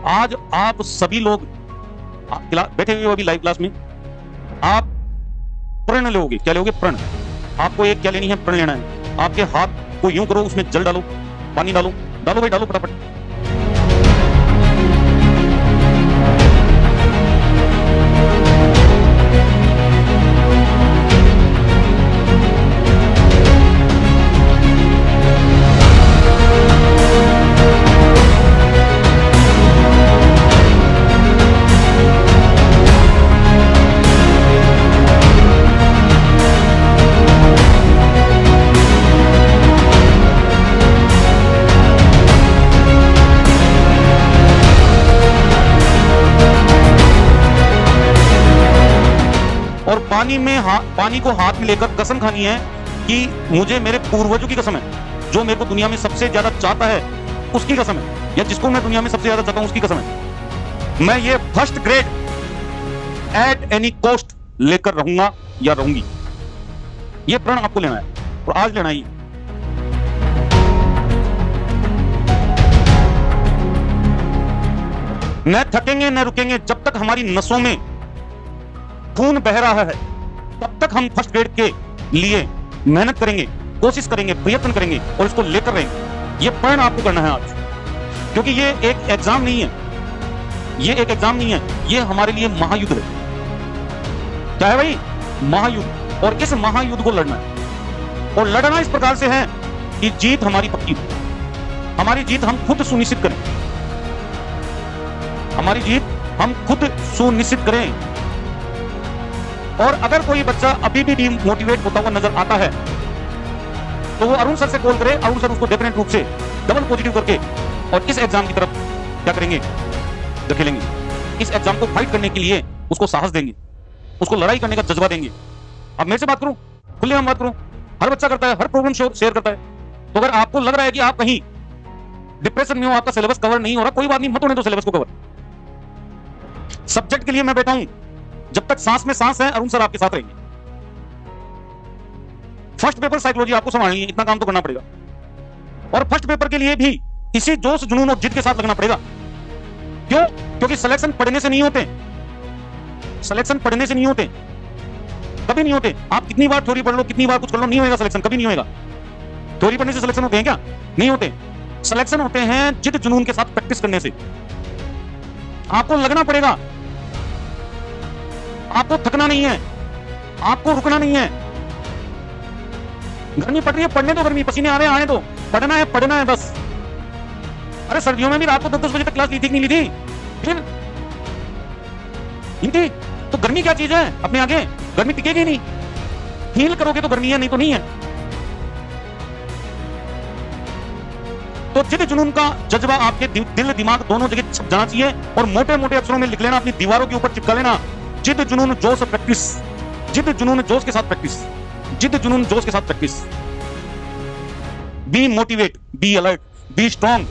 आज आप सभी लोग बैठे हुए हो अभी लाइव क्लास में, आप प्रण लोगे। क्या लोगे? प्रण। आपको एक क्या लेनी है? प्रण लेना है। आपके हाथ को यूं करो, उसमें जल डालो, पानी डालो, डालो भाई डालो फटाफट। और पानी को हाथ में लेकर कसम खानी है कि मुझे मेरे पूर्वजों की कसम है, जो मेरे को दुनिया में सबसे ज्यादा चाहता है उसकी कसम है, या जिसको मैं दुनिया में सबसे ज्यादा चाहता हूं उसकी कसम है, मैं ये first grade at any cost लेकर रहूंगा या रहूंगी। ये प्रण आपको लेना है और आज लेना ही। न थकेंगे न रुकेंगे जब तक हमारी नसों में खून बह रहा है, तब तक हम फर्स्ट ग्रेड के लिए मेहनत करेंगे, कोशिश करेंगे, प्रयत्न करेंगे और इसको लेकर रहेंगे। ये प्रण आपको करना है आज, क्योंकि ये एक एग्जाम नहीं है, ये एक एग्जाम नहीं है, ये हमारे लिए महायुद्ध है। क्या है भाई? महायुद्ध। और इस महायुद्ध को लड़ना है, और लड़ना इस प्रकार से है कि जीत हमारी पक्की हो। हमारी जीत हम खुद सुनिश्चित करें, हमारी जीत हम खुद सुनिश्चित करें। और अगर कोई बच्चा अभी भी डीमोटिवेट होता हुआ नजर आता है तो वो अरुण सर से कॉल करे, अरुण सर उसको डेफिनेट रूप से डबल पॉजिटिव करके और इस एग्जाम की तरफ क्या करेंगे? धकेलेंगे। इस एग्जाम को फाइट करने के लिए उसको साहस देंगे, उसको लड़ाई करने का जज्बा देंगे। अब मेरे से बात करूं, खुले हम बात करूं, हर बच्चा करता है, हर प्रॉब्लम शेयर करता है। तो अगर आपको लग रहा है कि आप कहीं डिप्रेशन में हो, आपका सिलेबस कवर नहीं हो रहा, कोई बात नहीं, मत होने दो सिलेबस को कवर। सब्जेक्ट के लिए मैं बैठा हूं, जब तक सांस में सांस है अरुण सर आपके साथ रहेंगे। फर्स्ट पेपर साइकोलॉजी आपको संभालनी है, इतना काम तो करना पड़ेगा। और फर्स्ट पेपर के लिए भी इसी जोश जुनून और जिद के साथ लगना पड़ेगा। क्यों? क्योंकि सिलेक्शन पढ़ने से नहीं होते, सिलेक्शन पढ़ने से नहीं होते, कभी नहीं होते। आप कितनी बार थ्योरी पढ़ लो, कितनी बार कुछ कर लो, नहीं होगा सिलेक्शन, कभी नहीं होगा। थ्योरी पढ़ने से सिलेक्शन होते हैं क्या? नहीं होते। सिलेक्शन होते हैं जिद जुनून के साथ प्रैक्टिस करने से। आपको लगना पड़ेगा, आपको थकना नहीं है, आपको रुकना नहीं है। गर्मी पड़ रही है, पढ़ने दो, गर्मी पसीने आ रहे हैं, आने दो, पढ़ना है बस। अरे सर्दियों में भी रात को 10-10 बजे तक क्लास ली थी कि नहीं ली थी? फिर नहीं थी तो गर्मी क्या चीज है अपने आगे? गर्मी टिकेगी नहीं, हील करोगे तो गर्मी है, नहीं तो नहीं है। तो जिद जुनून का जज्बा आपके दिल दिमाग दोनों जगह छप जाना चाहिए और मोटे मोटे अक्षरों में लिख लेना, अपनी दीवारों के ऊपर चिपका लेना। जिद जुनून जोश प्रैक्टिस, जिद जुनून जोश के साथ प्रैक्टिस, जिद जुनून जोश के साथ practice. Be motivate, be alert, be strong.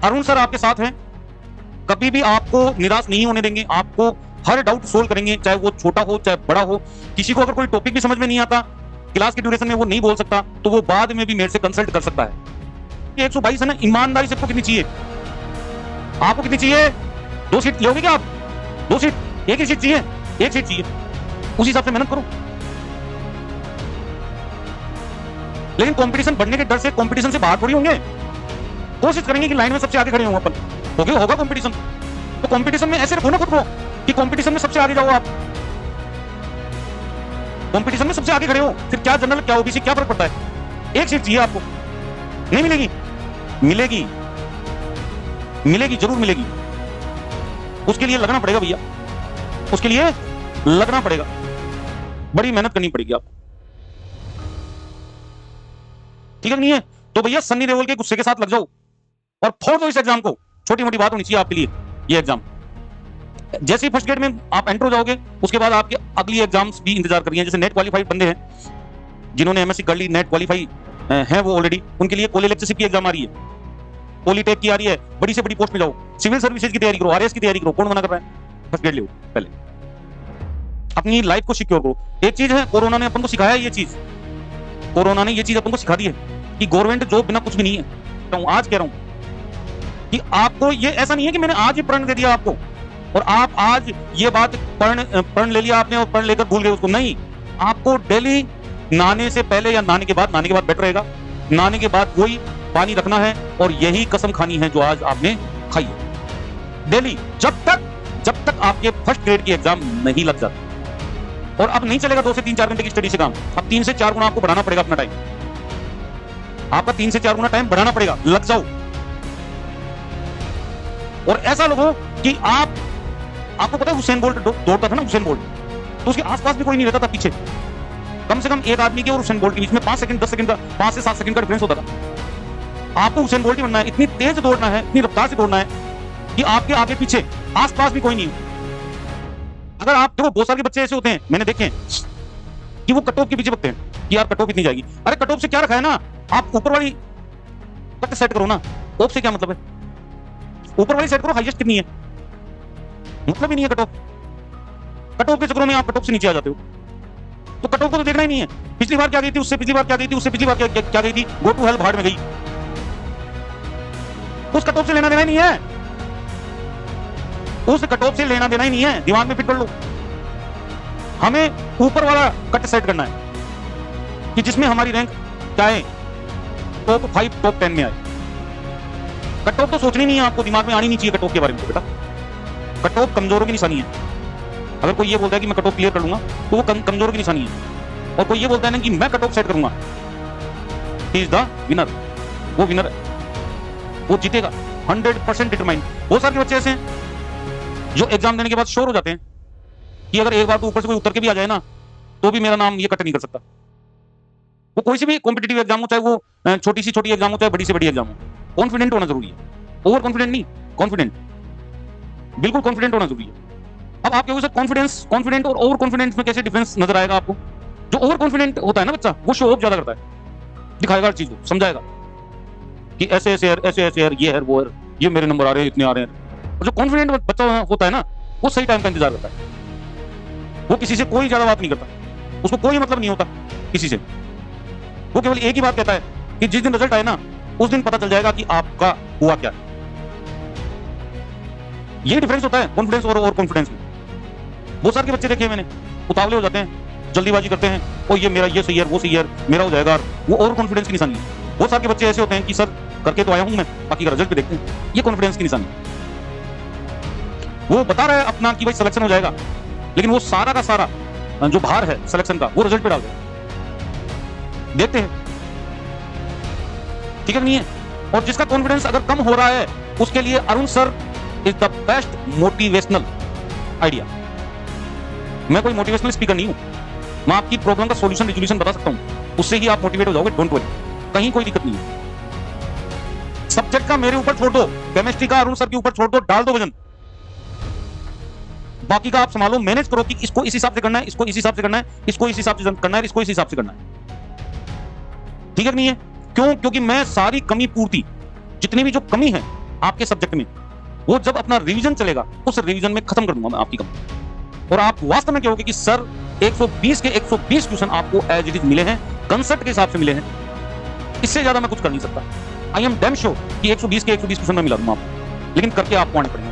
Arun sir आपके साथ हैं, कभी भी आपको निराश नहीं होने देंगे, आपको हर डाउट सोल्व करेंगे, चाहे वो छोटा हो चाहे बड़ा हो। किसी को अगर कोई टॉपिक भी समझ में नहीं आता, क्लास की ड्यूरेशन में वो नहीं बोल सकता, तो वो बाद में भी मेरे से कंसल्ट कर सकता है। 122 है ना, ईमानदारी सबको कितनी चाहिए? आपको कितनी चाहिए? 2 सीट लोगे क्या आप? 2 सीट? एक ही सीट चाहिए? एक सीट चाहिए, उसी हिसाब से मेहनत करो। लेकिन कंपटीशन बढ़ने के डर से कंपटीशन से बाहर थोड़ी होंगे। कोशिश करेंगे कि लाइन में सबसे आगे खड़े हों अपन। होगा कंपटीशन, तो कंपटीशन में ऐसे रखो ना खुद को कि कंपटीशन में सबसे आगे जाओ आप। कंपटीशन में सबसे आगे खड़े हो, फिर क्या जनरल क्या ओबीसी क्या फर्क पड़ता है? एक सीट चाहिए आपको। नहीं मिलेगी? मिलेगी, मिलेगी, जरूर मिलेगी। उसके लिए लगना पड़ेगा भैया, उसके लिए लगना पड़ेगा, बड़ी मेहनत करनी पड़ेगी आपको। ठीक है नहीं है? तो भैया सन्नी देओल के गुस्से के साथ लग जाओ और फोड़ दो इस एग्जाम को। छोटी मोटी बात होनी चाहिए आपके लिए ये एग्जाम। जैसे ही फर्स्ट ग्रेड में आप एंटर हो जाओगे, उसके बाद आपके अगली एग्जाम्स भी इंतजार कर रही हैं। जैसे नेट क्वालिफाइड बंदे हैं, जिन्होंने एमएससी कर ली, नेट क्वालिफाई हैं वो ऑलरेडी, उनके लिए कॉलेज लेक्चरशिप की एग्जाम आ रही है, पॉलिटेक की आ रही है, बड़ी से बड़ी पोस्ट में जाओ, सिविल सर्विसेज की तैयारी करो, आरएस की तैयारी करो। कौन मना कर रहा है? फर्स्ट ग्रेड लो पहले, अपनी लाइफ को सिक्योर करो। एक चीज है, कोरोना ने अपन को सिखाया ये चीज, कोरोना ने ये चीज अपन को सिखा दी है कि गवर्नमेंट जॉब बिना कुछ भी नहीं है। सकता हूं, आज कह रहा हूं कि आपको ये ऐसा नहीं है कि मैंने आज ही प्रण दे दिया आपको और आप आज ये बात प्रण ले लिया आपने और प्रण लेकर भूल गए उसको। नहीं, आपको डेली नहाने से पहले या नहाने के बाद बेटर रहेगा, नहाने के बाद वही पानी रखना है और यही कसम खानी है जो आज आपने खाई है डेली, जब तक आपके फर्स्ट ग्रेड की एग्जाम नहीं लग जाती। और अब नहीं चलेगा 2 से 3-4 घंटे की स्टडी से काम, अब 3 से 4 गुना आपको बढ़ाना पड़ेगा अपना टाइम, आपका 3 से 4 गुना टाइम बढ़ाना पड़ेगा, लग जाओ। और ऐसा लोगों कि आपको पता है हुसैन बोल्ट दौड़ता था ना, हुसैन बोल्ट, तो उसके आसपास भी कोई नहीं रहता था पीछे, कम से कम एक आदमी के और हुसैन बोल्ट के बीच में 5 सेकंड 10 सेकंड का 5 से 7 सेकंड का डिफरेंस होता था। आपको हुसैन बोल्ट ही बनना है, इतनी तेज दौड़ना है, इतनी रफ्तार से दौड़ना है कि आपके आगे पीछे आसपास भी कोई नहीं हो। अगर आप देखो, बहुत सारे बच्चे ऐसे होते हैं, मैंने देखे हैं कि वो कटऑफ के पीछे भगते हैं कि यार कटऑफ इतनी जाएगी। अरे कटऑफ से क्या रखा है ना, आप ऊपर वाली कट सेट करो ना, ऑफ से क्या मतलब है, ऊपर वाली सेट करो, हाईएस्ट कितनी है, मतलब ही नहीं है कटऑफ के चक्करों में आप कटऑफ से नीचे आ जाते हो। तो कटऑफ को तो देखना ही नहीं है, पिछली बार क्या गई थी, उससे पिछली बार क्या गई थी, उससे पिछली बार क्या गई थी, गो टू हेल, भाड़ में गई, उस कटऑफ से लेना देना ही नहीं है, उस कटऑफ से लेना देना ही नहीं है, दिमाग में फिट कर लो। हमें ऊपर वाला कट सेट करना है कि जिसमें हमारी रैंक चाहे टॉप 5 टॉप 10 में आए। कटऑफ तो सोचनी नहीं है आपको, दिमाग में आनी नहीं चाहिए कटऑफ के बारे में बेटा। कटऑफ कमजोरों की निशानी है। अगर कोई ये बोलता है कि मैं कटऑफ क्लियर कर लूंगा तो वो कमजोरों की निशानी है, और कोई ये बोलता है ना कि मैं कटऑफ सेट करूंगा, ही इज द विनर, वो विनर है, वो जीतेगा, 100% डिटरमाइंड। बहुत सारे बच्चे ऐसे हैं जो एग्जाम देने के बाद श्योर हो जाते हैं कि अगर एक बार तो ऊपर से कोई उतर के भी आ जाए ना तो भी मेरा नाम ये कट नहीं कर सकता। वो कोई से भी कॉम्पिटिटिव एग्जाम हो, चाहे वो छोटी सी छोटी एग्जाम हो, चाहे बड़ी से बड़ी एग्जाम हो, कॉन्फिडेंट होना जरूरी है, ओवर कॉन्फिडेंट नहीं, कॉन्फिडेंट, बिल्कुल कॉन्फिडेंट होना जरूरी है। अब आपके वजह से कॉन्फिडेंट और ओवर कॉन्फिडेंस में कैसे डिफरेंस नजर आएगा आपको? जो ओवर कॉन्फिडेंट होता है ना बच्चा, वो शो ऑफ ज्यादा करता है, दिखाएगा हर चीज को, समझाएगा कि ऐसे ऐसे है, ये है, वो है, ये मेरे नंबर आ रहे हैं, इतने आ रहे हैं। और जो कॉन्फिडेंट बच्चा होता है ना, वो सही टाइम का इंतजार करता है, वो किसी से कोई ज्यादा बात नहीं करता, उसको कोई मतलब नहीं होता किसी से, वो केवल एक ही बात कहता है कि जिस दिन रिजल्ट आए ना उस दिन पता चल जाएगा कि आपका हुआ क्या है। ये डिफरेंस होता है कॉन्फिडेंस और ओवर कॉन्फिडेंस में। बहुत सारे बच्चे देखे मैंने, उतावले हो जाते हैं, जल्दीबाजी करते हैं, और ये मेरा ये सही है, वो सही है, मेरा हो जाएगा, वो ओवर कॉन्फिडेंस की निशानी है। बहुत सारे बच्चे ऐसे होते हैं कि सर करके तो आया हूं मैं, बाकी का रिजल्ट भी देखते हैं, ये कॉन्फिडेंस की निशानी है। वो बता रहा है अपना कि भाई सिलेक्शन हो जाएगा, लेकिन वो सारा का सारा जो भार है सिलेक्शन का वो रिजल्ट पे डाल देगा, देखते हैं ठीक है नहीं है। और जिसका कॉन्फिडेंस अगर कम हो रहा है उसके लिए Arun sir is the best motivational idea. मैं कोई मोटिवेशनल स्पीकर नहीं हूं, मैं आपकी प्रॉब्लम का सॉल्यूशन रिजोल्यूशन बता सकता हूं, उससे ही आप मोटिवेट हो जाओगे, डोंट वरी, कहीं कोई दिक्कत नहीं है। सब्जेक्ट का मेरे ऊपर छोड़ दो, केमिस्ट्री का अरुण सर के ऊपर छोड़ दो, डाल दो वजन, बाकी का आप संभालो, मैनेज करो कि इसको इस हिसाब से करना है, इसको इस हिसाब से करना है, इसको इस हिसाब से करना है, इसको इस हिसाब से करना है, ठीक है नहीं है। क्यों? क्योंकि मैं सारी कमी पूर्ति, जितनी भी जो कमी है आपके सब्जेक्ट में, वो जब अपना रिवीजन चलेगा उस रिवीजन में खत्म कर दूंगा मैं आपकी कमी। और आप वास्तव में कहोगे कि सर 120 के 120 क्वेश्चन आपको एज इट इज मिले हैं, कंसेप्ट के हिसाब से मिले हैं, इससे ज्यादा मैं कुछ कर नहीं सकता। आई एम डैम श्योर कि 120 के 120 क्वेश्चन मैं मिला दूंगा आपको, लेकिन करके आपको आने पड़ेंगे।